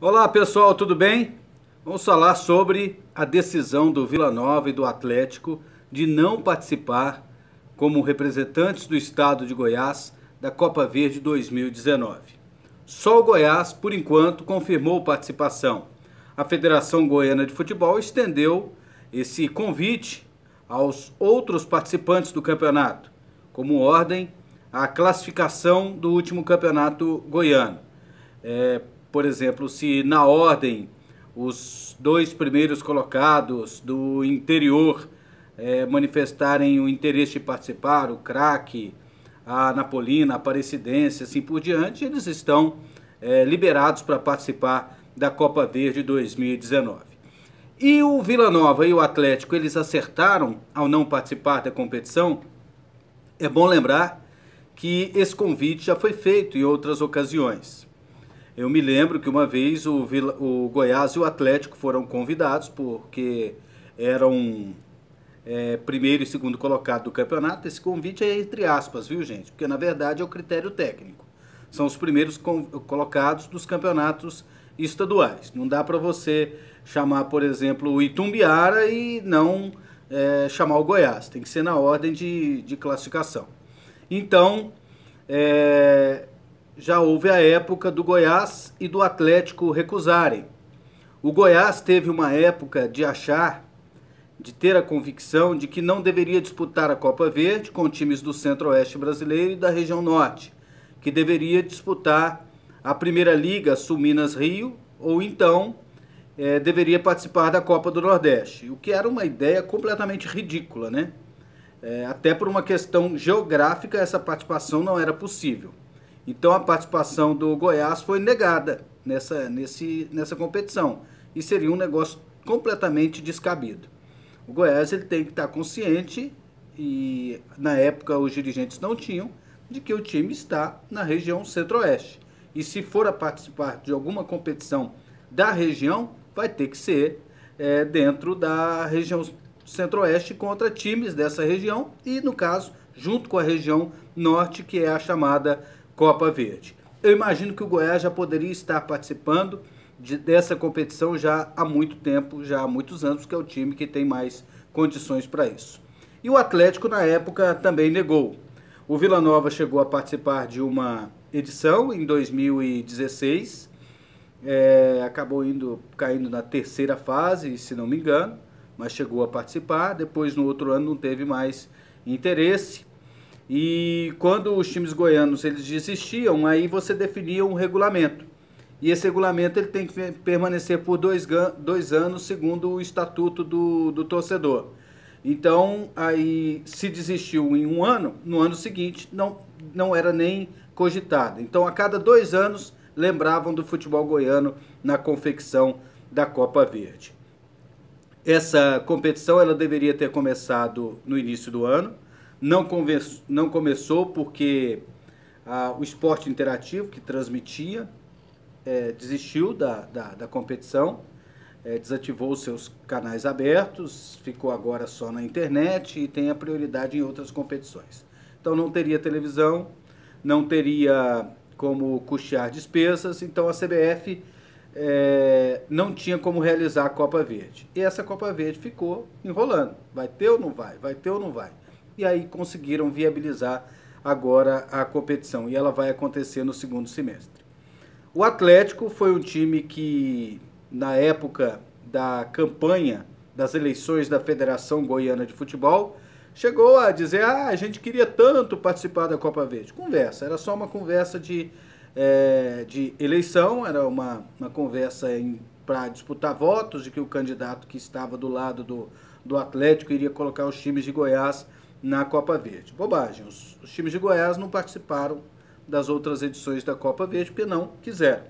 Olá pessoal, tudo bem? Vamos falar sobre a decisão do Vila Nova e do Atlético de não participar como representantes do estado de Goiás da Copa Verde 2019. Só o Goiás, por enquanto, confirmou participação. A Federação Goiana de Futebol estendeu esse convite aos outros participantes do campeonato, como ordem à classificação do último campeonato goiano. Por exemplo, se na ordem os dois primeiros colocados do interior manifestarem o interesse de participar, o Craque, a Napolina, a Aparecidense, assim por diante, eles estão liberados para participar da Copa Verde 2019. E o Vila Nova e o Atlético, eles acertaram ao não participar da competição? É bom lembrar que esse convite já foi feito em outras ocasiões. Eu me lembro que uma vez o Goiás e o Atlético foram convidados porque eram primeiro e segundo colocado do campeonato. Esse convite é entre aspas, viu gente? Porque na verdade é o critério técnico. São os primeiros colocados dos campeonatos estaduais. Não dá para você chamar, por exemplo, o Itumbiara e não chamar o Goiás. Tem que ser na ordem de classificação. Então, já houve a época do Goiás e do Atlético recusarem. O Goiás teve uma época de ter a convicção de que não deveria disputar a Copa Verde com times do Centro-Oeste brasileiro e da região Norte, que deveria disputar a Primeira Liga Sul-Minas Rio, ou então deveria participar da Copa do Nordeste, o que era uma ideia completamente ridícula, né? Até por uma questão geográfica, essa participação não era possível. Então a participação do Goiás foi negada nessa competição. E seria um negócio completamente descabido. O Goiás ele tem que estar consciente, e na época os dirigentes não tinham, de que o time está na região Centro-Oeste. E se for a participar de alguma competição da região, vai ter que ser dentro da região Centro-Oeste contra times dessa região e, no caso, junto com a região Norte, que é a chamada Copa Verde. Eu imagino que o Goiás já poderia estar participando dessa competição já há muito tempo, já há muitos anos, porque é o time que tem mais condições para isso. E o Atlético, na época, também negou. O Vila Nova chegou a participar de uma edição em 2016, acabou caindo na terceira fase, se não me engano, mas chegou a participar. Depois, no outro ano, não teve mais interesse. E quando os times goianos eles desistiam, aí você definia um regulamento. E esse regulamento ele tem que permanecer por dois anos, segundo o estatuto do torcedor. Então, aí, se desistiu em um ano, no ano seguinte não era nem cogitado. Então, a cada 2 anos, lembravam do futebol goiano na confecção da Copa Verde. Essa competição ela deveria ter começado no início do ano. Não começou porque o Esporte Interativo, que transmitia, desistiu da competição, desativou os seus canais abertos, ficou agora só na internet e tem a prioridade em outras competições. Então não teria televisão, não teria como custear despesas, então a CBF não tinha como realizar a Copa Verde. E essa Copa Verde ficou enrolando. Vai ter ou não vai? Vai ter ou não vai? E aí conseguiram viabilizar agora a competição. E ela vai acontecer no segundo semestre. O Atlético foi um time que, na época da campanha das eleições da Federação Goiana de Futebol, chegou a dizer: a gente queria tanto participar da Copa Verde. Conversa, era só uma conversa de eleição, era uma conversa para disputar votos, de que o candidato que estava do lado do Atlético iria colocar os times de Goiás na Copa Verde. Bobagem, os times de Goiás não participaram das outras edições da Copa Verde porque não quiseram.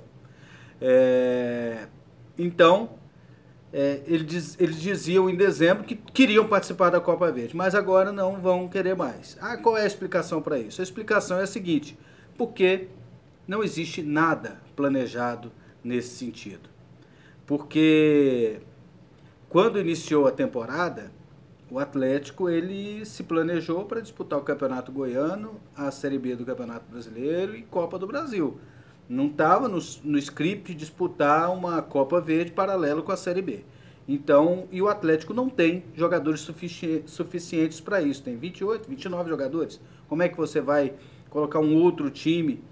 Então, eles diziam em dezembro que queriam participar da Copa Verde, mas agora não vão querer mais. Qual é a explicação para isso? A explicação é a seguinte: porque não existe nada planejado nesse sentido. Porque quando iniciou a temporada, o Atlético ele se planejou para disputar o Campeonato Goiano, a Série B do Campeonato Brasileiro e Copa do Brasil. Não estava no script disputar uma Copa Verde paralelo com a Série B. Então, e o Atlético não tem jogadores suficientes para isso. Tem 28, 29 jogadores. Como é que você vai colocar um outro time,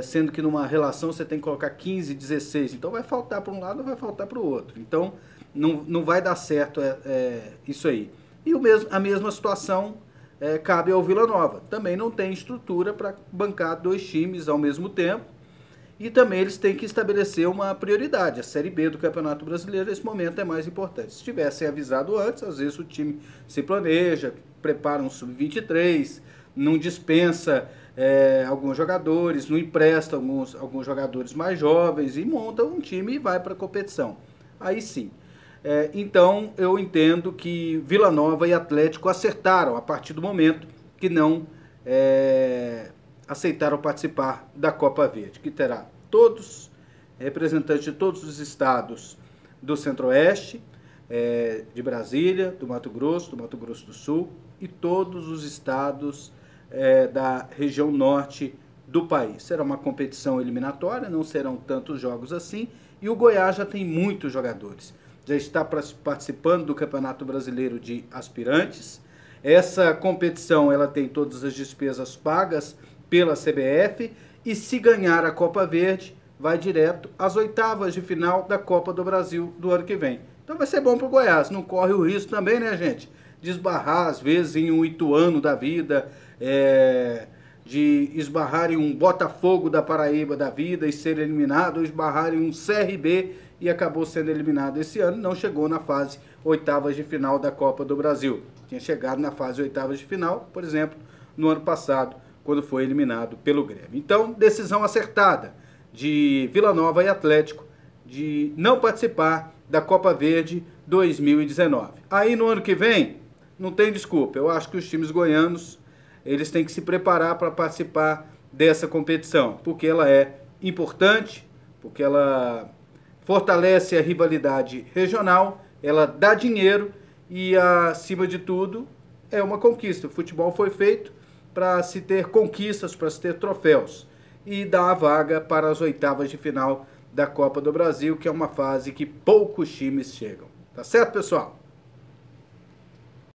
sendo que numa relação você tem que colocar 15, 16? Então vai faltar para um lado, vai faltar para o outro. Então não vai dar certo isso aí. E a mesma situação cabe ao Vila Nova. Também não tem estrutura para bancar dois times ao mesmo tempo. E também eles têm que estabelecer uma prioridade. A Série B do Campeonato Brasileiro, nesse momento, é mais importante. Se tivessem avisado antes, às vezes o time se planeja, prepara um sub-23, não dispensa alguns jogadores, não empresta alguns jogadores mais jovens e monta um time e vai para a competição. Aí sim. Então, eu entendo que Vila Nova e Atlético acertaram a partir do momento que não aceitaram participar da Copa Verde, que terá representantes de todos os estados do Centro-Oeste, de Brasília, do Mato Grosso do Sul e todos os estados da região norte do país. Será uma competição eliminatória, não serão tantos jogos assim, e o Goiás já tem muitos jogadores. Já está participando do Campeonato Brasileiro de Aspirantes. Essa competição ela tem todas as despesas pagas pela CBF e se ganhar a Copa Verde, vai direto às oitavas de final da Copa do Brasil do ano que vem. Então vai ser bom para o Goiás, não corre o risco também, né, gente? De esbarrar, às vezes, em um Ituano da vida, de esbarrar em um Botafogo da Paraíba da vida e ser eliminado, ou esbarrar em um CRB e acabou sendo eliminado esse ano, não chegou na fase oitavas de final da Copa do Brasil. Tinha chegado na fase oitavas de final, por exemplo, no ano passado, quando foi eliminado pelo Grêmio. Então, decisão acertada de Vila Nova e Atlético de não participar da Copa Verde 2019. Aí no ano que vem, não tem desculpa. Eu acho que os times goianos, eles têm que se preparar para participar dessa competição, porque ela é importante, porque ela fortalece a rivalidade regional, ela dá dinheiro e, acima de tudo, é uma conquista. O futebol foi feito para se ter conquistas, para se ter troféus, e dá a vaga para as oitavas de final da Copa do Brasil, que é uma fase que poucos times chegam. Tá certo, pessoal?